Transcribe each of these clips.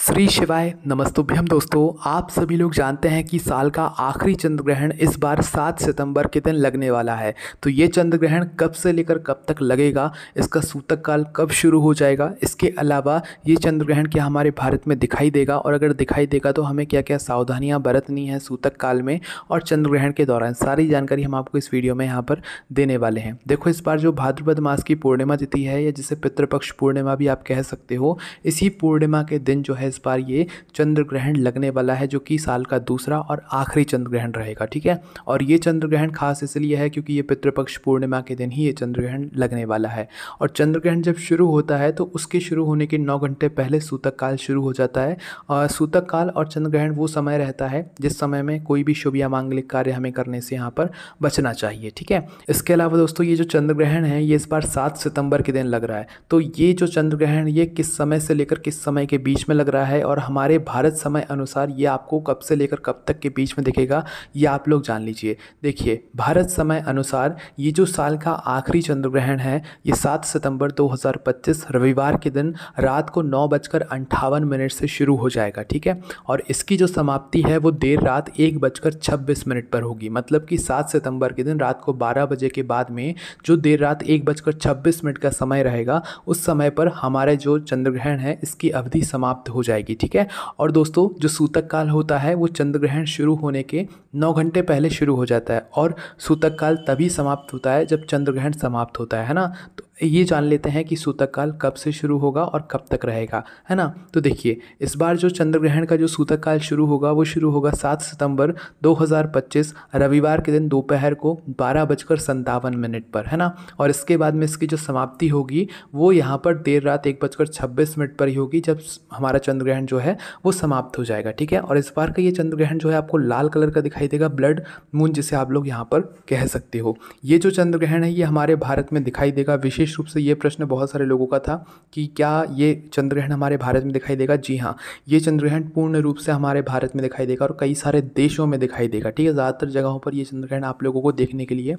श्री शिवाय नमस्तुभ्यम दोस्तों। आप सभी लोग जानते हैं कि साल का आखिरी चंद्र ग्रहण इस बार 7 सितंबर के दिन लगने वाला है। तो ये चंद्र ग्रहण कब से लेकर कब तक लगेगा, इसका सूतक काल कब शुरू हो जाएगा, इसके अलावा ये चंद्र ग्रहण क्या हमारे भारत में दिखाई देगा और अगर दिखाई देगा तो हमें क्या क्या सावधानियां बरतनी है सूतक काल में और चंद्र ग्रहण के दौरान, सारी जानकारी हम आपको इस वीडियो में यहाँ पर देने वाले हैं। देखो, इस बार जो भाद्रपद मास की पूर्णिमा तिथि है या जिसे पितृपक्ष पूर्णिमा भी आप कह सकते हो, इसी पूर्णिमा के दिन जो है इस बार ये चंद्र ग्रहण लगने वाला है, जो कि साल का दूसरा और आखिरी चंद्र ग्रहण रहेगा। ठीक है, और ये चंद्र ग्रहण खास इसलिए है क्योंकि ये पितृपक्ष पूर्णिमा के दिन ही ये चंद्र ग्रहण लगने वाला है। और चंद्र ग्रहण जब शुरू होता है तो उसके शुरू होने के 9 घंटे पहले सूतक काल शुरू हो जाता है। और सूतक काल और चंद्र ग्रहण वो समय रहता है जिस समय में कोई भी शुभ या मांगलिक कार्य हमें करने से यहाँ पर बचना चाहिए। ठीक है, इसके अलावा दोस्तों ये जो चंद्र ग्रहण है ये इस बार 7 सितंबर के दिन लग रहा है। तो ये जो चंद्र ग्रहण ये किस समय से लेकर किस समय के बीच में लग रहा है और हमारे भारत समय अनुसार ये आपको कब से लेकर कब तक के बीच में दिखेगा, ये आप लोग जान लीजिए। देखिए, भारत समय अनुसार ये जो साल का आखिरी चंद्र ग्रहण है ये 7 सितंबर 2025 रविवार के दिन रात को 9:58 से शुरू हो जाएगा। ठीक है, और इसकी जो समाप्ति है वो देर रात 1:26 पर होगी। मतलब कि 7 सितंबर के दिन रात को 12 बजे के बाद में जो देर रात 1:26 का समय रहेगा, उस समय पर हमारे जो चंद्र ग्रहण है इसकी अवधि समाप्त हो जाएगी। ठीक है, और दोस्तों जो सूतक काल होता है वो चंद्र ग्रहण शुरू होने के 9 घंटे पहले शुरू हो जाता है और सूतक काल तभी समाप्त होता है जब चंद्र ग्रहण समाप्त होता है ना। तो ये जान लेते हैं कि सूतक काल कब से शुरू होगा और कब तक रहेगा, है ना। तो देखिए, इस बार जो चंद्र ग्रहण का जो सूतक काल शुरू होगा वो शुरू होगा 7 सितंबर 2025 रविवार के दिन दोपहर को 12:57 पर, है ना। और इसके बाद में इसकी जो समाप्ति होगी वो यहाँ पर देर रात 1:26 पर ही होगी जब हमारा चंद्र ग्रहण जो है वो समाप्त हो जाएगा। ठीक है, और इस बार का ये चंद्र ग्रहण जो है आपको लाल कलर का दिखाई देगा, ब्लड मून जिसे आप लोग यहाँ पर कह सकते हो। ये जो चंद्र ग्रहण है ये हमारे भारत में दिखाई देगा। विशेष रूप से ये प्रश्न बहुत सारे लोगों का था कि क्या ये चंद्र ग्रहण हमारे भारत में दिखाई देगा। जी हाँ, ये चंद्र ग्रहण पूर्ण रूप से हमारे भारत में दिखाई देगा और कई सारे देशों में दिखाई देगा। ठीक है, ज़्यादातर जगहों पर ये चंद्र ग्रहण आप लोगों को देखने के लिए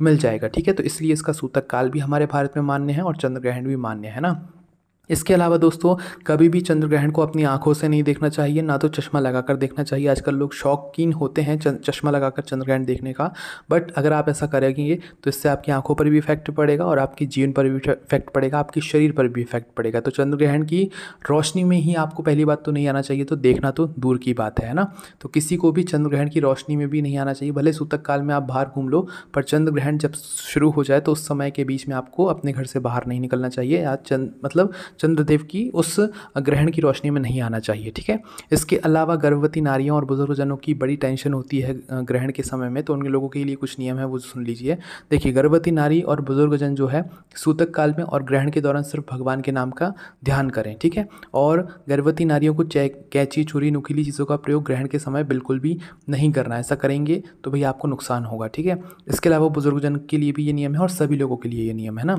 मिल जाएगा। ठीक है, तो इसलिए इसका सूतक काल भी हमारे भारत में मान्य है और चंद्र ग्रहण भी मान्य है ना। इसके अलावा दोस्तों कभी भी चंद्र ग्रहण को अपनी आंखों से नहीं देखना चाहिए, ना तो चश्मा लगाकर देखना चाहिए। आजकल लोग शौकीन होते हैं चश्मा लगाकर चंद्र ग्रहण देखने का, बट अगर आप ऐसा करेंगे तो इससे आपकी आंखों पर भी इफेक्ट पड़ेगा और आपकी जीवन पर भी इफेक्ट पड़ेगा, आपके शरीर पर भी इफेक्ट पड़ेगा। तो चंद्र ग्रहण की रोशनी में ही आपको पहली बात तो नहीं आना चाहिए, तो देखना तो दूर की बात है ना। तो किसी को भी चंद्र ग्रहण की रोशनी में भी नहीं आना चाहिए। भले सूतक काल में आप बाहर घूम लो, पर चंद्र ग्रहण जब शुरू हो जाए तो उस समय के बीच में आपको अपने घर से बाहर नहीं निकलना चाहिए या चंद्रदेव की उस ग्रहण की रोशनी में नहीं आना चाहिए। ठीक है, इसके अलावा गर्भवती नारियों और बुजुर्गजनों की बड़ी टेंशन होती है ग्रहण के समय में, तो उन लोगों के लिए कुछ नियम है वो सुन लीजिए। देखिए, गर्भवती नारी और बुजुर्गजन जो है सूतक काल में और ग्रहण के दौरान सिर्फ भगवान के नाम का ध्यान करें। ठीक है, और गर्भवती नारियों को कैंची, छुरी, नुकीली चीज़ों का प्रयोग ग्रहण के समय बिल्कुल भी नहीं करना है। ऐसा करेंगे तो भैया आपको नुकसान होगा। ठीक है, इसके अलावा बुजुर्गजन के लिए भी ये नियम है और सभी लोगों के लिए ये नियम है ना।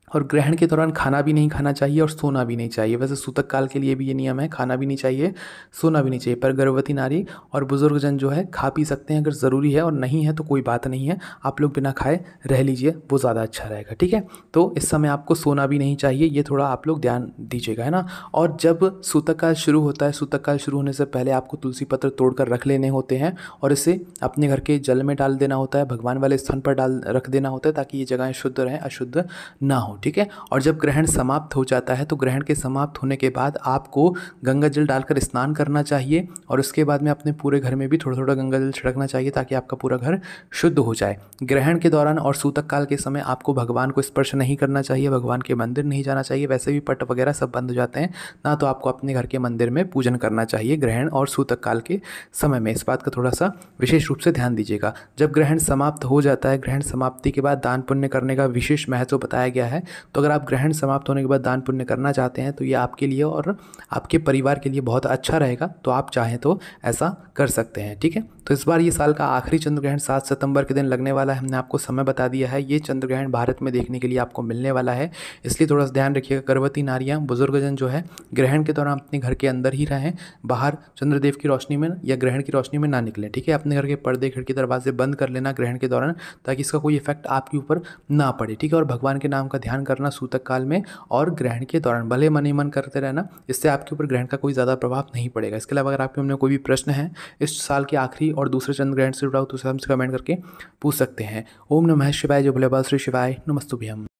और ग्रहण के दौरान खाना भी नहीं खाना चाहिए और सोना भी नहीं चाहिए। वैसे सूतक काल के लिए भी ये नियम है, खाना भी नहीं चाहिए, सोना भी नहीं चाहिए, पर गर्भवती नारी और बुजुर्गजन जो है खा पी सकते हैं अगर ज़रूरी है, और नहीं है तो कोई बात नहीं है, आप लोग बिना खाए रह लीजिए, वो ज़्यादा अच्छा रहेगा। ठीक है, तो इस समय आपको सोना भी नहीं चाहिए, ये थोड़ा आप लोग ध्यान दीजिएगा, है ना। और जब सूतक काल शुरू होता है, सूतक काल शुरू होने से पहले आपको तुलसी पत्र तोड़कर रख लेने होते हैं और इसे अपने घर के जल में डाल देना होता है, भगवान वाले स्थान पर रख देना होता है ताकि ये जगहें शुद्ध रहें, अशुद्ध ना हो। ठीक है, और जब ग्रहण समाप्त हो जाता है तो ग्रहण के समाप्त होने के बाद आपको गंगा जल डालकर स्नान करना चाहिए और उसके बाद में अपने पूरे घर में भी थोड़ा थोड़ा गंगा जल छिड़कना चाहिए ताकि आपका पूरा घर शुद्ध हो जाए। ग्रहण के दौरान और सूतक काल के समय आपको भगवान को स्पर्श नहीं करना चाहिए, भगवान के मंदिर नहीं जाना चाहिए, वैसे भी पट वगैरह सब बंद हो जाते हैं ना, तो आपको अपने घर के मंदिर में पूजन करना चाहिए ग्रहण और सूतक काल के समय में। इस बात का थोड़ा सा विशेष रूप से ध्यान दीजिएगा। जब ग्रहण समाप्त हो जाता है, ग्रहण समाप्ति के बाद दान पुण्य करने का विशेष महत्व बताया गया है। तो अगर आप ग्रहण समाप्त होने के बाद दान पुण्य करना चाहते हैं तो ये आपके लिए और आपके परिवार के लिए बहुत अच्छा रहेगा, तो आप चाहें तो ऐसा कर सकते हैं। ठीक है, तो इस बार ये साल का आखिरी चंद्र ग्रहण 7 सितंबर के दिन लगने वाला है। हमने आपको समय बता दिया है। ये चंद्र ग्रहण भारत में देखने के लिए आपको मिलने वाला है, इसलिए थोड़ा सा ध्यान रखिएगा। गर्भवती नारियां, बुजुर्गजन जो है ग्रहण के दौरान अपने घर के अंदर ही रहें, बाहर चंद्रदेव की रोशनी में या ग्रहण की रोशनी में ना निकलें। ठीक है, अपने घर के पर्दे, खिड़की, दरवाजे बंद कर लेना ग्रहण के दौरान ताकि इसका कोई इफेक्ट आपके ऊपर ना पड़े। ठीक है, और भगवान के नाम का ध्यान ध्यान करना सूतक काल में और ग्रहण के दौरान, भले मन ही मन करते रहना, इससे आपके ऊपर ग्रहण का कोई ज़्यादा प्रभाव नहीं पड़ेगा। इसके अलावा अगर आपके मन में कोई भी प्रश्न है इस साल के आखिरी और दूसरे चंद्र ग्रहण से जुड़ा हो तो उसे हमसे कमेंट करके पूछ सकते हैं। ओम नमः शिवाय, जय भोले बाबा श्री शिवाय, नमस्तुभ्यम।